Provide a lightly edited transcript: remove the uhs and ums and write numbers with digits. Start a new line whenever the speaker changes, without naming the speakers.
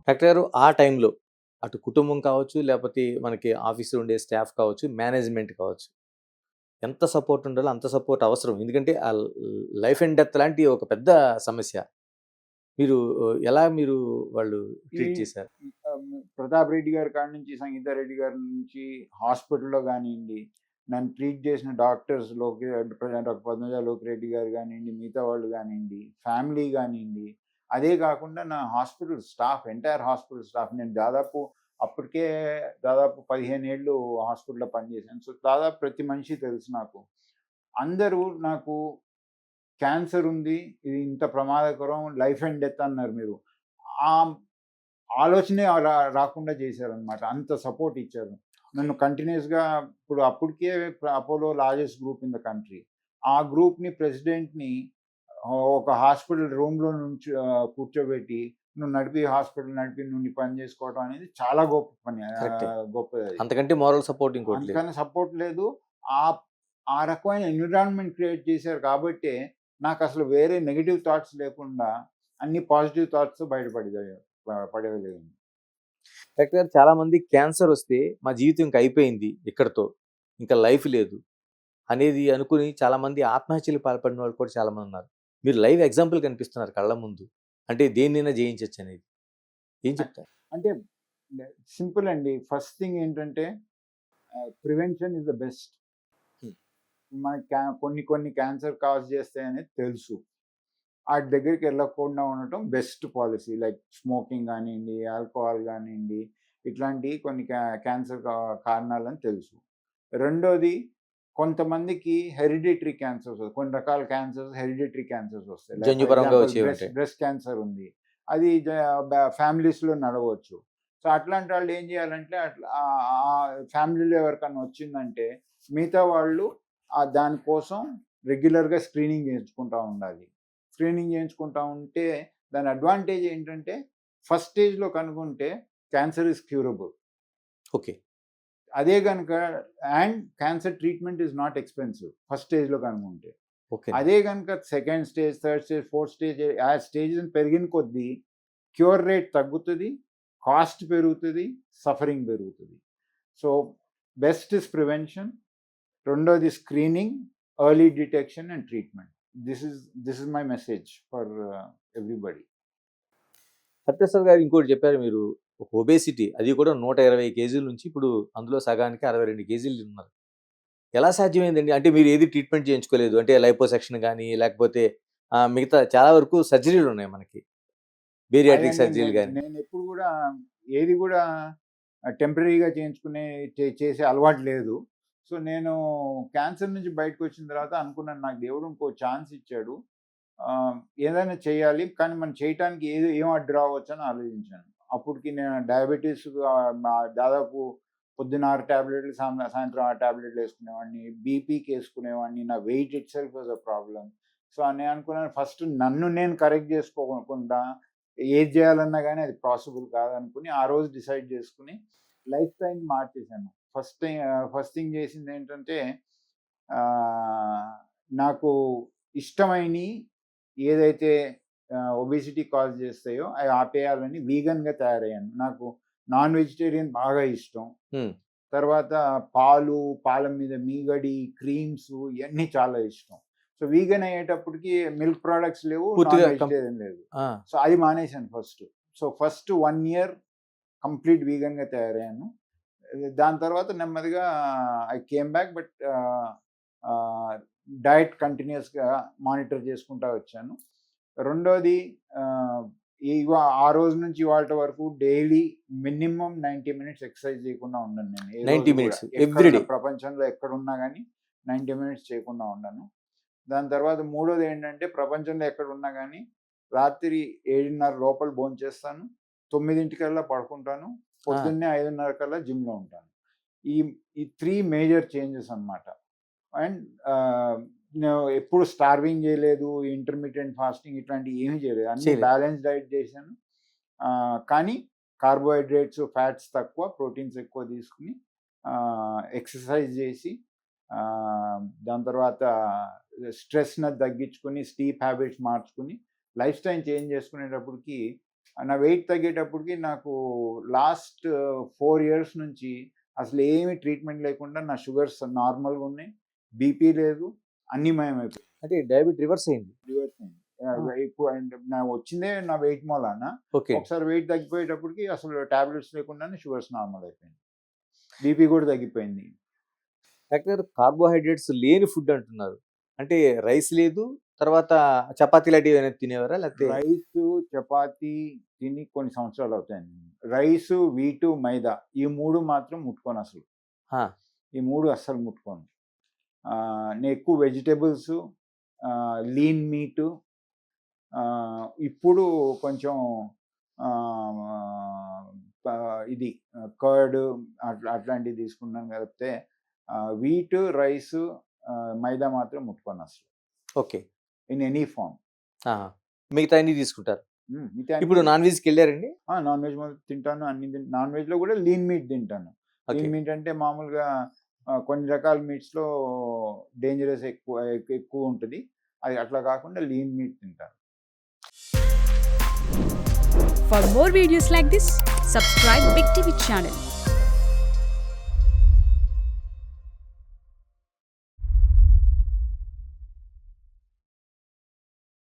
Doctor గారు ఆ టైంలో అటు కుటుంబం కావచ్చు, లేపోతే మనకి ఆఫీస్‌లో ఉండే స్టాఫ్ కావచ్చు, మేనేజ్‌మెంట్ కావచ్చు. ఎంత సపోర్ట్ ఉండాలో అంత సపోర్ట్ అవసరం. ఎందుకంటే లైఫ్ అండ్ డెత్ లాంటి ఒక పెద్ద సమస్య. మీరు మీరు వాళ్ళు
ఈ
ట్రీట్ చేశారు?
ప్రతాప్ రెడ్డి గారి కాడ నుంచి, సంగీతా రెడ్డి గారి నుంచి హాస్పిటల్‌లో గానియండి, నన్ను ట్రీట్ చేసిన డాక్టర్స్‌లోకి డాక్టర్ పద్మజ లోకిరెడ్డి గారు గానియండి, మిగతా వాళ్ళు గానియండి, ఫ్యామిలీ గానియండి, అదే కాకుండా నా hospital staff, entire hospital staff, నేను దాదాపు అప్పటికే దాదాపు 15 ఏళ్ళు హాస్పిటల్‌లో పనిచేశాను. సో, దాదాపు ప్రతి మనిషి తెలుసు నాకు. అందరూ నాకు క్యాన్సర్ ఉంది, ఇది ఇంత ప్రమాదకరం, లైఫ్ అండ్ డెత్ అన్నారు మీరు. ఆ ఆలోచనే రాకుండా చేశారనమాట. అంత సపోర్ట్ ఇచ్చారు. నన్ను కంటిన్యూయస్‌గా ఇప్పుడు అప్పటికే Apollo largest group in the country. ఆ గ్రూప్‌ని ప్రెసిడెంట్‌ని ఒక హాస్పిటల్ రూమ్‌లో నుంచి కూర్చోబెట్టి, నువ్వు నడిపి హాస్పిటల్ నడిపి నువ్వు నీ పని చేసుకోవడం అనేది చాలా గొప్ప పని.
కరెక్టే.
గొప్పదది.
అంతకంటే మోరల్ సపోర్ట్ ఇంకోటి లేదు.
అందుకని సపోర్ట్ లేదు. ఆహ్, ఆ రకమైన ఎన్విరాన్మెంట్ క్రియేట్ చేశారు కాబట్టే, నాకసలు వేరే నెగెటివ్ థాట్స్ లేకుండా అన్ని పాజిటివ్ థాట్స్ పడగలిగాను.
డాక్టర్ గారు చాలామంది క్యాన్సర్ వస్తే మా జీవితం ఇంక అయిపోయింది ఇక్కడితో. ఇంకా లైఫ్ లేదు అనేది అనుకుని చాలామంది ఆత్మహత్యలకు పాల్పడిన వాళ్ళు కూడా చాలామందున్నారు. మీరు లైవ్ ఎగ్జాంపుల్ కనిపిస్తున్నారు కళ్ళ ముందు. అంటే దేన్నైనా జయించొచ్చనేది. ఏం
అ
చెప్తారు?
అంటే సింపుల్ అండి. ఫస్ట్ థింగ్ ఏంటంటే ప్రివెన్షన్ ఈస్ ద బెస్ట్.
హ్మ్.
మనకి కొన్ని కొన్ని క్యాన్సర్ కాజ్ చేస్తాయనేది తెలుసు. ఆటి దగ్గరికెళ్ళకుండా ఉండటం బెస్ట్ పాలిసీ. లైక్ స్మోకింగ్ గానియండి, ఆల్కహాల్ గానియండి, ఇట్లాంటియి కొన్ని క్యాన్సర్ కారణాలని తెలుసు. రెండోది, కొంతమందికి హెరిడిటరీ క్యాన్సర్స్, కొన్ని రకాల క్యాన్సర్స్ హెరిడిటరీ క్యాన్సర్స్ వస్తాయి. లైక్ ఫర్
జన్యుపరంగా
ఎగ్జాంపుల్
వచ్చేవుంటాయి.
బ్రెస్ట్ క్యాన్సర్ ఉంది. అది ఫ్యామిలీస్‌లో నడవచ్చు. సో, అట్లాంటి వాళ్ళు ఏం చేయాలంటే ఫ్యామిలీలో ఎవరికన్నా వచ్చిందంటే మిగతా వాళ్ళు దానికోసం రెగ్యులర్‌గా స్క్రీనింగ్ చేయించుకుంటా ఉండాలి. స్క్రీనింగ్ చేయించుకుంటా ఉంటే దాని అడ్వాంటేజ్ ఏంటంటే ఫస్ట్ స్టేజ్‌లో కనుక్కుంటే క్యాన్సర్ ఈస్ క్యూరబుల్.
ఓకే.
అదే గనుక cancer treatment is not expensive first స్టేజ్‌లో కనుక్కుంటే.
ఓకేనండి.
అదే గనుక second stage, third stage, fourth stage ఆ స్టేజెస్ పెరిగిన కొద్దీ క్యూర్ రేట్ తగ్గుతది, కాస్ట్ పెరుగుతది, సఫరింగ్ పెరుగుతది. So, best is prevention. రెండోది screening, early detection and treatment. This is my message for everybody.
Sathya Sai గారు ఇంకోటి చెప్పారు మీరు. ఒబేసిటీ అది కూడా 120 కేజీల నుంచి ఇప్పుడు అందులో సగానికి 62 కేజీలు ఉన్నారు. ఎలా సాధ్యమైందండి? అంటే మీరు ఏది ట్రీట్మెంట్ చేయించుకోలేదు. అంటే లైపోసెక్షన్ గాని, లేకపోతే మిగతా చాలా వరకు సర్జరీలున్నాయి మనకి. బేరియాట్రిక్
అదండి
సర్జరీలు గాని.
నేనెప్పుడు గూడా ఏది గూడా టెంపరరీగా చేసే అలవాటు లేదు. సో, నేను క్యాన్సర్ నుంచి బయటకొచ్చిన తర్వాత అనుకున్నాను, నాకు దేవుడు ఇంకో ఛాన్స్ ఇచ్చాడు. ఏదైనా చేయాలి. కానీ మనం చేయటానికి ఏం అడ్డు రావచ్చని ఆలోచించాను. అప్పటికి నేను డయాబెటిస్ దాదాపు పొద్దున్న 6 టాబ్లెట్‌లు, సాయంత్రం 6 టాబ్లెట్‌లు యేసుకునేవాడిని. బీపీకి యేసుకునేవాడిని. నా weight itself was a problem. So, నేను అనుకున్నాను ఫస్ట్ నన్ను నేను కరెక్ట్ జేసుకోకుండా ఏది జేయాలన్నా గాని అది పాసిబుల్ కాదనుకుని, ఆ రోజు డిసైడ్ జేసుకొని లైఫ్ స్టైల్‌ని మార్చేశాను. ఫస్ట్ థింగ్ జేసిందేంటంటే ఆహ్, నాకు ఇష్టమైనయి ఏదైతే ఒబెసిటీ కాజ్ చేస్తాయో అవి ఆపేయాలని వీగన్‌గా తయారయ్యాను. నాకు నాన్ వెజిటేరియన్ బాగా ఇష్టం.
హ్మ్.
తర్వాత పాల మీద మీగడి, క్రీమ్స్ ఇయన్నీ చాలా ఇష్టం. సో, వీగన్ అయ్యేటప్పటికి మిల్క్ ప్రొడక్ట్స్ లేవు, నాన్
పూర్తిగా
వెజిటేరియన్ లేదు.
ఆ!
సో, అది మానేశాను first. So, first 1 year complete వీగన్‌గా తయారయ్యాను. దాని తర్వాత నెమ్మదిగా I came back. But ah, diet కంటిన్యూయస్‌గా మానిటర్ చేసుకుంటా వచ్చాను. రెండోది ఆహ్, ఆ రోజు నుంచి ఇవాల్టి వరకు డైలీ మినిమమ్ 90 మినిట్స్ ఎక్సర్సైజ్ చేయకుండా ఉండను నేను. ఏ
90
రోజు గూడా.
మినిట్స్ ఎవ్రీ
ఎక్కడున్న
డే.
ప్రపంచంలో ఎక్కడున్నా గాని 90 మినిట్స్ చేయకుండా ఉండను. దాని తర్వాత మూడోదేంటంటే ప్రపంచంలో ఎక్కడున్నా గాని రాత్రి 7:30 లోపల భోంచేస్తాను. 9:00కల్లా పడుకుంటాను.
ఆ!
పొద్దున్నే 5:30 కల్లా జిమ్‌లో ఉంటాను. ఈ ఈ 3 మేజర్ చేంజెస్ అన్నమాట. అండ్ నేను ఎప్పుడు స్టార్వింగ్ చేయలేదు. ఇంటర్మిటెంట్ ఫాస్టింగ్ ఇట్లాంటివి ఏమీ చేయలేదు. అన్నీ
చేయలేదు.
బ్యాలెన్స్ డైట్ చేశాను. కానీ కార్బోహైడ్రేట్స్, ఫ్యాట్స్ తక్కువ, ప్రోటీన్స్ ఎక్కువ తీసుకొని ఎక్సర్సైజ్ చేసి దాని తర్వాత స్ట్రెస్‌ని తగ్గించుకొని, స్లీప్ హ్యాబిట్స్ మార్చుకొని, లైఫ్ స్టైల్ చేంజ్ చేసుకునేటప్పటికి నా వెయిట్ తగ్గేటప్పటికి నాకు లాస్ట్ 4 ఇయర్స్ నుంచి అసలు ఏమి ట్రీట్మెంట్ లేకుండా నా షుగర్స్ నార్మల్గా ఉన్నాయి, బీపీ లేదు, అన్నీ మాయమైపోయాయి.
అంటే డయాబెట్ రివర్స్ అయింది.
రివర్స్ అయింది. ఎక్కువ నా వచ్చిందే నా వెయిట్ మూలాన.
ఓకే.
ఒకసారి వెయిట్ తగ్గిపోయేటప్పటికి అసలు టాబ్లెట్స్ లేకుండానే షుగర్స్ నార్మల్ అయిపోయింది, బీపీ కూడా తగ్గిపోయింది.
డాక్టర్ కార్బోహైడ్రేట్స్ లేని ఫుడ్ అంటున్నారు, అంటే రైస్ లేదు, తర్వాత చపాతీ లాంటివి ఏమైనా తినేవారా లేకపోతే?
రైస్ చపాతీ తిని కొన్ని సంవత్సరాలు అవుతాయండి. రైస్, వీటు, మైదా ఈ 3 మాత్రం ముట్టుకోను అసలు.
ఆ,
ఈ 3 అస్సలు ముట్టుకోను. నేను ఎక్కువ వెజిటేబుల్స్, లీన్ మీటు, ఇప్పుడు కొంచెం ఇది కర్డ్ అట్లాంటివి తీసుకున్నాను కలిపితే వీట్, రైస్, మైదా మాత్రం ముట్టుకోను అసలు
ఓకే.
In any form.
మిగతా అన్ని తీసుకుంటారు. ఇప్పుడు నాన్ వెజ్కి వెళ్ళారండి?
నాన్ వెజ్ తింటాను, అన్ని నాన్ వెజ్లో కూడా లీన్ మీట్ తింటాను. లీన్ మీట్ అంటే మామూలుగా కొన్ని రకాల మీట్స్లో డేంజరస్ ఎక్కువ ఉంటుంది, అది అట్లా కాకుండా లీన్ మీట్ తింటాను.
For more videos like this, subscribe Big TV channel.